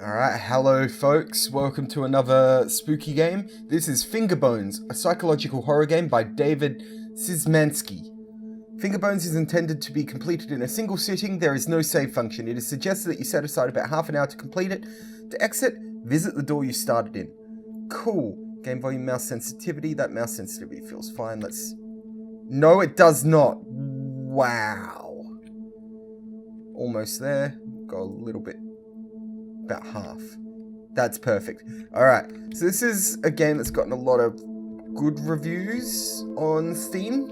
Alright, hello folks, welcome to another spooky game. This is Fingerbones, a psychological horror game by David Szymanski. Fingerbones is intended to be completed in a single sitting. There is no save function. It is suggested that you set aside about half an hour to complete it. To exit, visit the door you started in. Cool. Game volume, mouse sensitivity. That mouse sensitivity feels fine. Let's... No, it does not. Wow. Almost there. Got a little bit... about half. That's perfect. Alright, so this is a game that's gotten a lot of good reviews on Steam.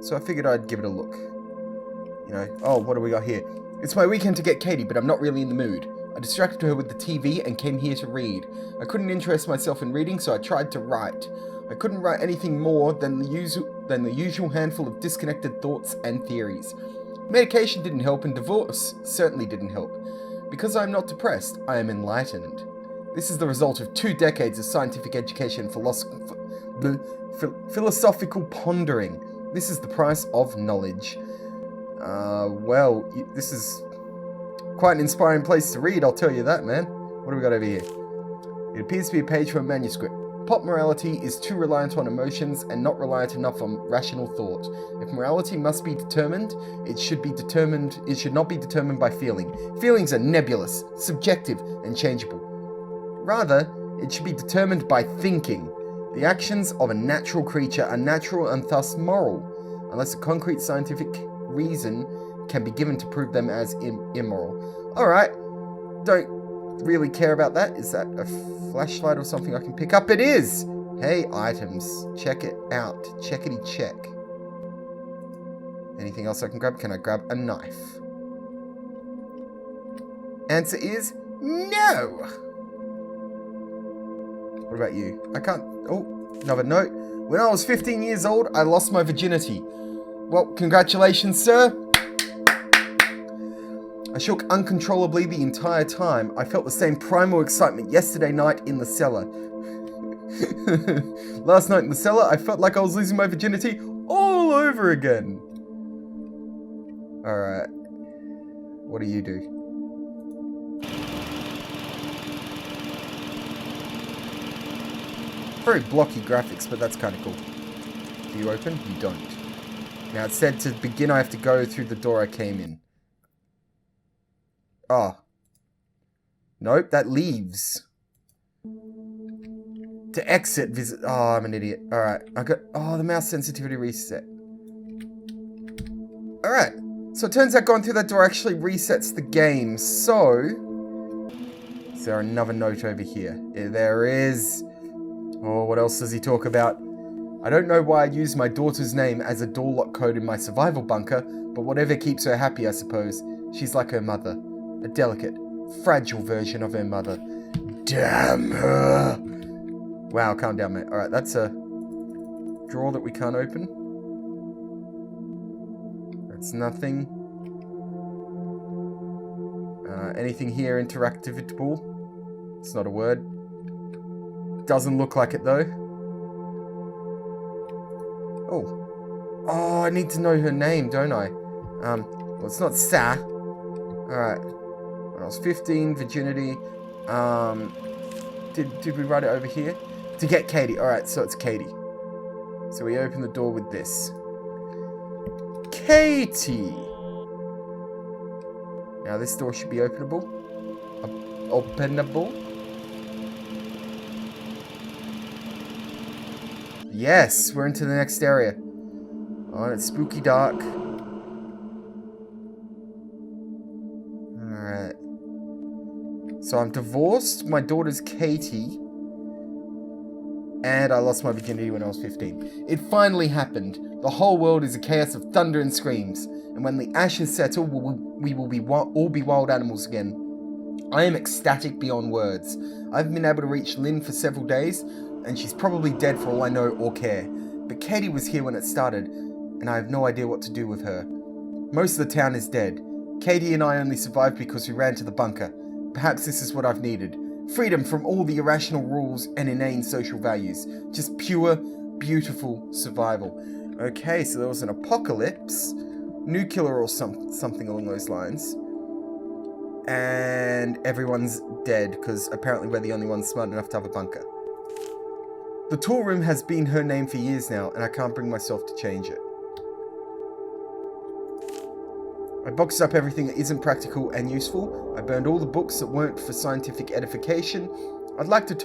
So I figured I'd give it a look. You know, oh, what do we got here? It's my weekend to get Katie, but I'm not really in the mood. I distracted her with the TV and came here to read. I couldn't interest myself in reading, so I tried to write. I couldn't write anything more than the usual handful of disconnected thoughts and theories. Medication didn't help, and divorce certainly didn't help. Because I am not depressed, I am enlightened. This is the result of 2 decades of scientific education and philosophical pondering. This is the price of knowledge. Well, this is quite an inspiring place to read, I'll tell you that, man. What do we got over here? It appears to be a page from a manuscript. Pop morality is too reliant on emotions and not reliant enough on rational thought. If morality must be determined, it should not be determined by feeling. Feelings are nebulous, subjective, and changeable. Rather, it should be determined by thinking. The actions of a natural creature are natural and thus moral, unless a concrete scientific reason can be given to prove them as immoral. Alright, don't really care about that. Is that a flashlight or something I can pick up? It is! Hey, items. Check it out. Checkity check. Anything else I can grab? Can I grab a knife? Answer is no! What about you? I can't... Oh, another note. When I was 15 years old, I lost my virginity. Well, congratulations, sir. I shook uncontrollably the entire time. I felt the same primal excitement yesterday night in the cellar. Last night in the cellar, I felt like I was losing my virginity all over again. Alright. What do you do? Very blocky graphics, but that's kind of cool. Do you open? You don't. Now, it said to begin, I have to go through the door I came in. Oh. Nope, that leaves. To exit, visit... Oh, I'm an idiot. Alright, I got... Oh, the mouse sensitivity reset. Alright. So it turns out going through that door actually resets the game. So... Is there another note over here? Yeah, there is... Oh, what else does he talk about? I don't know why I use my daughter's name as a door lock code in my survival bunker, but whatever keeps her happy, I suppose. She's like her mother. A delicate, fragile version of her mother. Damn her! Wow, calm down, mate. Alright, that's a drawer that we can't open. That's nothing. Anything here interactivable? It's not a word. Doesn't look like it, though. Oh. Oh, I need to know her name, don't I? Well, it's not Sa. Alright. When I was 15, virginity. Did we write it over here? To get Katie. Alright, so it's Katie. So we open the door with this. Katie! Now this door should be openable. Openable. Yes, we're into the next area. Oh, and it's spooky dark. Alright. So I'm divorced, my daughter's Katie, and I lost my virginity when I was 15. It finally happened. The whole world is a chaos of thunder and screams, and when the ashes settle, we will all be wild animals again. I am ecstatic beyond words. I've been able to reach Lynn for several days, and she's probably dead for all I know or care. But Katie was here when it started, and I have no idea what to do with her. Most of the town is dead. Katie and I only survived because we ran to the bunker. Perhaps this is what I've needed. Freedom from all the irrational rules and inane social values. Just pure, beautiful survival. Okay, so there was an apocalypse. Nuclear or something along those lines. and everyone's dead, because apparently we're the only ones smart enough to have a bunker. The tool room has been her name for years now, and I can't bring myself to change it. I boxed up everything that isn't practical and useful. I burned all the books that weren't for scientific edification. I'd like to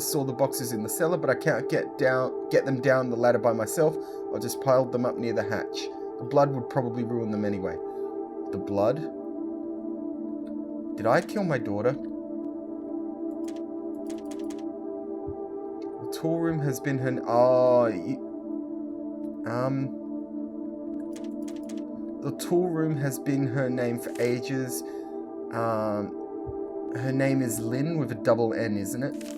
store the boxes in the cellar, but I can't get them down the ladder by myself. I just piled them up near the hatch. The blood would probably ruin them anyway. The blood? Did I kill my daughter? The tool room has been her... The tool room has been her name for ages. Her name is Lynn with a double N, isn't it?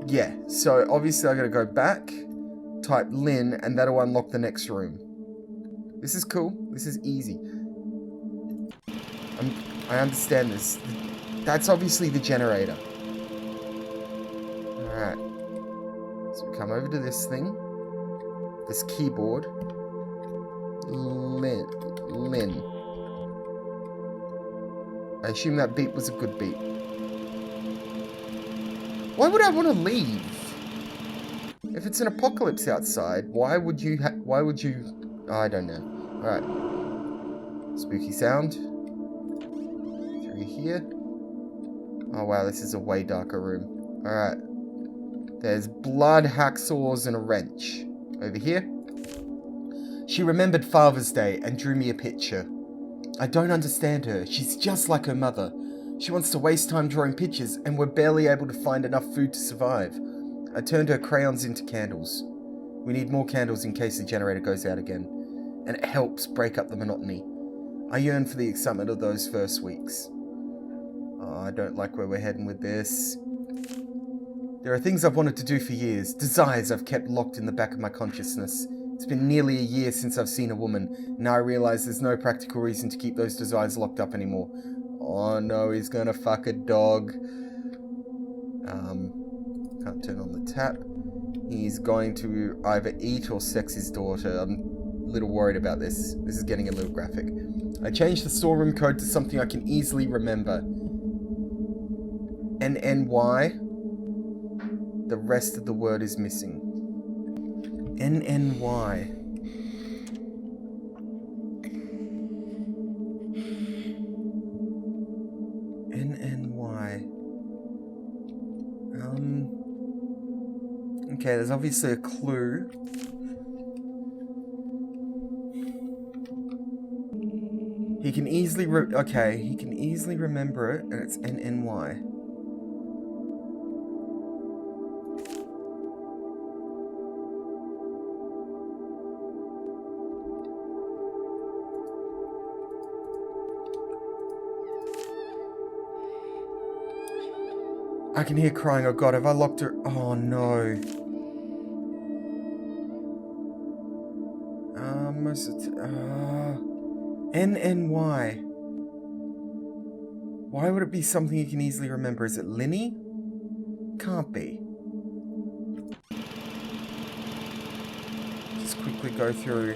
Yeah, so obviously I gotta go back, type Lynn, and that'll unlock the next room. This is cool. This is easy. I understand this. That's obviously the generator. Alright. So we come over to this thing. This keyboard. Lynn. I assume that beat was a good beat. Why would I want to leave? If it's an apocalypse outside, why would you... I don't know. Alright. Spooky sound. Through here. Oh wow, this is a way darker room. Alright. There's blood, hacksaws, and a wrench. Over here. She remembered Father's Day and drew me a picture. I don't understand her. She's just like her mother. She wants to waste time drawing pictures, and we're barely able to find enough food to survive. I turned her crayons into candles. We need more candles in case the generator goes out again, and it helps break up the monotony. I yearn for the excitement of those first weeks. Oh, I don't like where we're heading with this. There are things I've wanted to do for years, desires I've kept locked in the back of my consciousness. It's been nearly a year since I've seen a woman. Now I realize there's no practical reason to keep those desires locked up anymore. Oh no, he's gonna fuck a dog. Can't turn on the tap. He's going to either eat or sex his daughter. I'm a little worried about this. This is getting a little graphic. I changed the storeroom code to something I can easily remember. NNY. The rest of the word is missing. NNY. NNY. Okay, there's obviously a clue. He can easily he can easily remember it, and it's NNY. I can hear crying. Oh god, have I locked her? Oh no. NNY. Why would it be something you can easily remember? Is it Linny? Can't be. Just quickly go through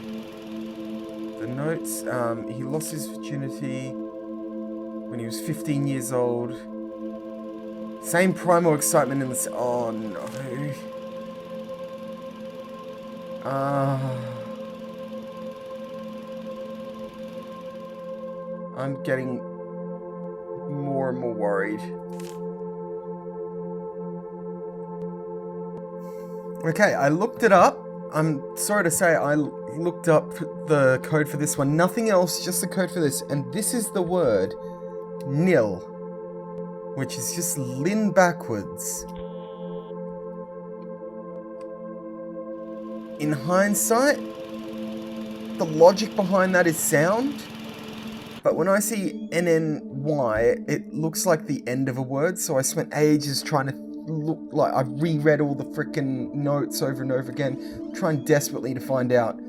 the notes. He lost his virginity when he was 15 years old. Same primal excitement in the... Oh no. I'm getting more and more worried. Okay, I looked it up. I'm sorry to say, I looked up the code for this one. Nothing else, just the code for this. And this is the word nil, which is just Lynn backwards. In hindsight, the logic behind that is sound. But when I see NNY, it looks like the end of a word, so I spent ages trying to look like I reread all the frickin' notes over and over again, trying desperately to find out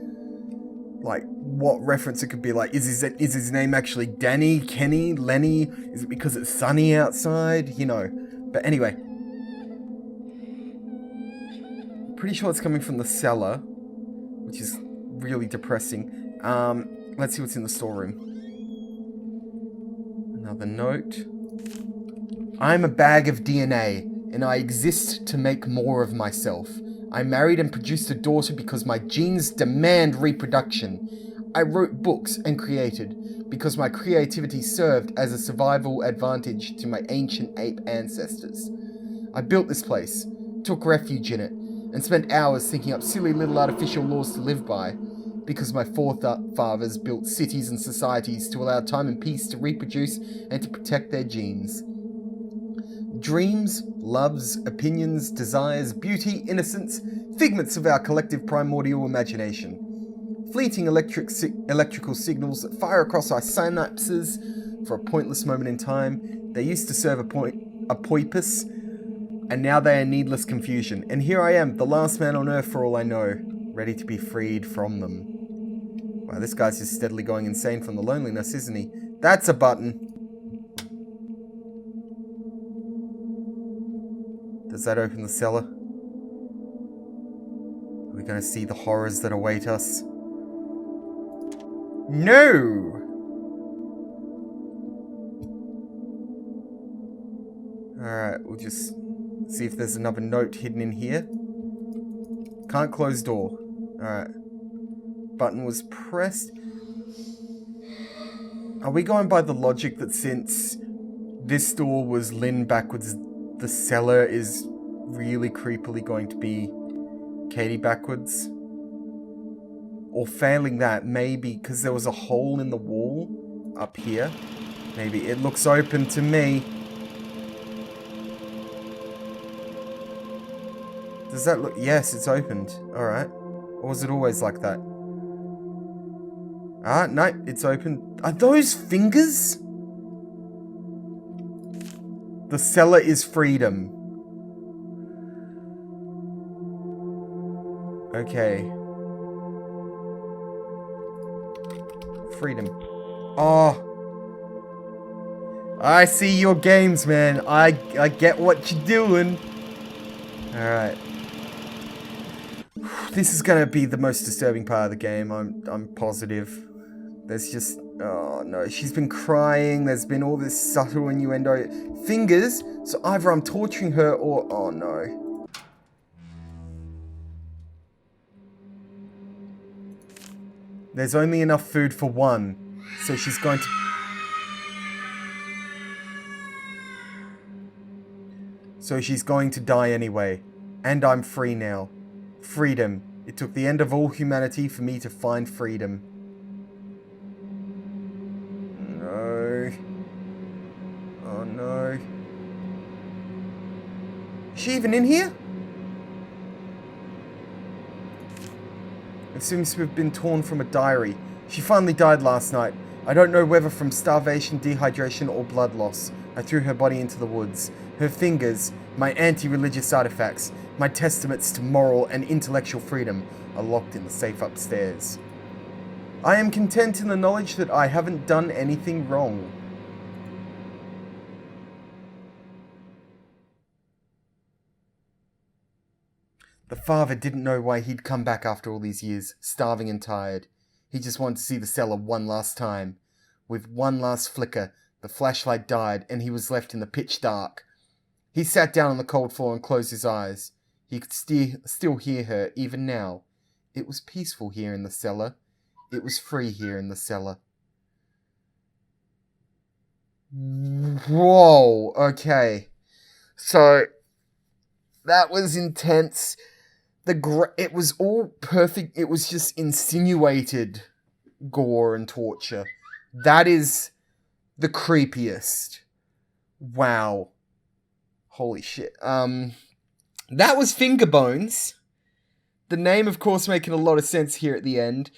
like what reference it could be. Like, is his name actually Danny, Kenny, Lenny? Is it because it's sunny outside? You know. But anyway, pretty sure it's coming from the cellar, which is really depressing. Let's see what's in the storeroom. Another note. I'm a bag of DNA, and I exist to make more of myself. I married and produced a daughter because my genes demand reproduction. I wrote books and created because my creativity served as a survival advantage to my ancient ape ancestors. I built this place, took refuge in it, and spent hours thinking up silly little artificial laws to live by, because my forefathers built cities and societies to allow time and peace to reproduce and to protect their genes. Dreams, loves, opinions, desires, beauty, innocence, figments of our collective primordial imagination. Fleeting electrical signals that fire across our synapses for a pointless moment in time. They used to serve a purpose, and now they are needless confusion. And here I am, the last man on Earth for all I know, ready to be freed from them. Wow, this guy's just steadily going insane from the loneliness, isn't he? That's a button. Does that open the cellar? Are we going to see the horrors that await us? No! Alright, we'll just see if there's another note hidden in here. Can't close door. Alright. Button was pressed. Are we going by the logic that since this door was Lynn backwards, the cellar is really creepily going to be Katie backwards? Or failing that, maybe because there was a hole in the wall up here. Maybe it looks open to me. Does that look... Yes, it's opened. Alright. Or was it always like that? Ah, no, it's open. Are those fingers? The cellar is freedom. Okay. Freedom. Oh. I see your games, man. I get what you're doing. Alright. This is gonna be the most disturbing part of the game, I'm positive. There's just... Oh no, she's been crying, there's been all this subtle innuendo. Fingers, so either I'm torturing her or... Oh no. There's only enough food for one, so she's going to... So she's going to die anyway. And I'm free now. Freedom. It took the end of all humanity for me to find freedom. No. Oh no. Is she even in here? It seems to have been torn from a diary. She finally died last night. I don't know whether from starvation, dehydration, or blood loss. I threw her body into the woods. Her fingers, my anti-religious artifacts, my testaments to moral and intellectual freedom, are locked in the safe upstairs. I am content in the knowledge that I haven't done anything wrong. The father didn't know why he'd come back after all these years, starving and tired. He just wanted to see the cellar one last time. With one last flicker, the flashlight died and he was left in the pitch dark. He sat down on the cold floor and closed his eyes. He could still hear her, even now. It was peaceful here in the cellar. It was free here in the cellar. Whoa, okay. So, that was intense. It was all perfect. It was just insinuated gore and torture. That is the creepiest. Wow. Holy shit. That was Fingerbones. The name, of course, making a lot of sense here at the end.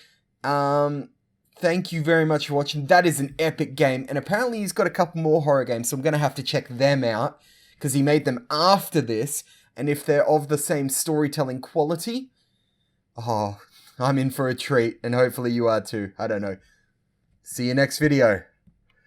Thank you very much for watching. That is an epic game. And apparently he's got a couple more horror games, so I'm going to have to check them out. Because he made them after this. And if they're of the same storytelling quality, oh, I'm in for a treat. And hopefully you are too. I don't know. See you next video.